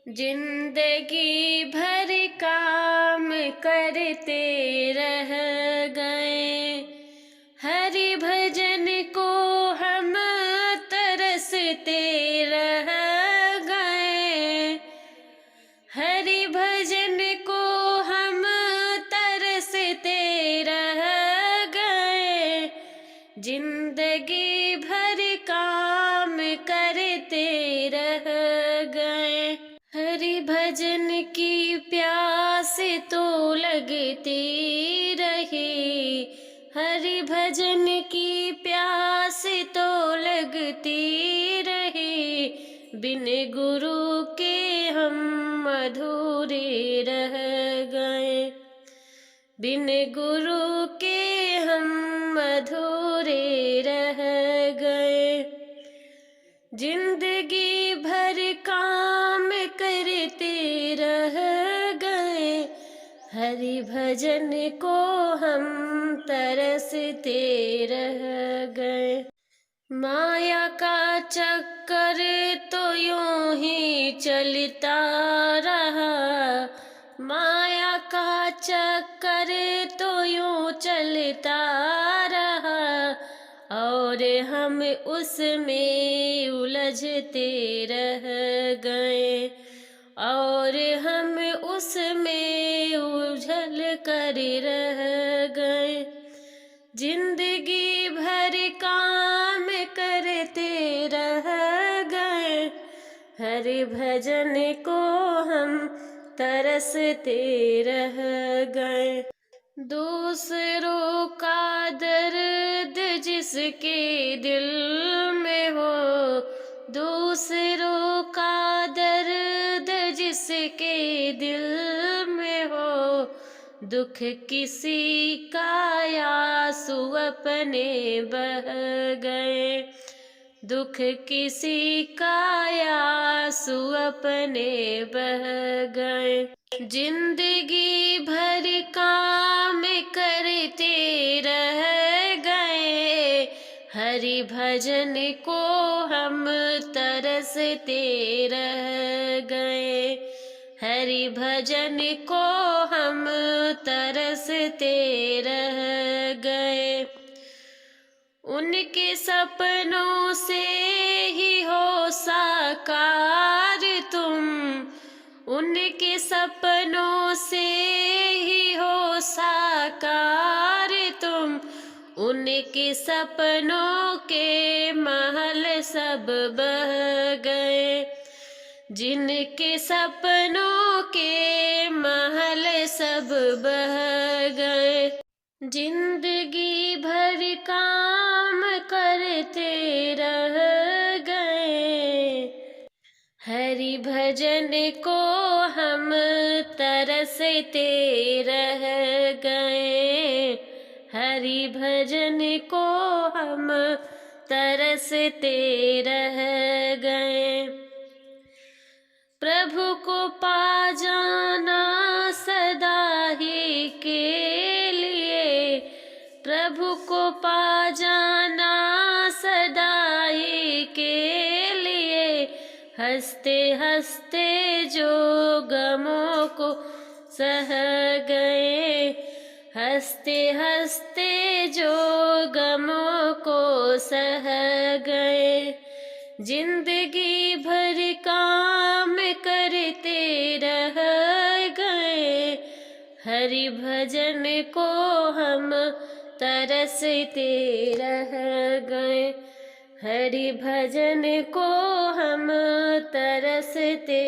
जिंदगी भर काम करते रह गए, हरि भजन को हम तरसते रह गए, हरि भजन को हम तरसते रह गए, जिंदगी भर काम करते रह गए। हरि भजन की प्यास तो लगती रही, हरि भजन की प्यास तो लगती रही, बिन गुरु के हम अधूरे रह गए, बिन गुरु के हम अधूरे रह गए। जिंदगी भर काम करते रह गए, हरि भजन को हम तरसते रह गए। माया का चक्कर तो यूं ही चलता रहा, माया का चक्कर तो यूं चलता रहा, और हम उसमें उलझते रह गए, और हम उसमें उलझल कर रह गए। जिंदगी भर काम करते रह गए, हरि भजन को हम तरसते रह गए। दूसरों का दर्द जिसके दिल में हो, दूसरों का दर्द जिसके दिल में हो, दुख किसी का आंसू अपने बह गए, दुख किसी का आंसू अपने बह गए। जिंदगी भर काम करते रह गए, हरि भजन को हम तरसते रह गए, हरि भजन को हम तरसते रह गए। उनके सपनों से ही हो साकार तुम, उनके सपनों से ही हो साकार तुम, उनके सपनों के महल सब बह गए, जिनके सपनों के महल सब बह गए। जिंदगी भर काम करते रह गए, हरि भजन को हम तरसते रह गए, हरि भजन को हम तरसते रह गए। प्रभु को पा जाना सदा ही के लिए, प्रभु को पा जाना सदा ही के लिए, हंसते हंसते जो गमों को सह गए, हंसते हंसते जो गमों को सह गए। जिंदगी भर काम करते रह गए, हरि भजन को हम तरसते रह गए, हरि भजन को हम तरसते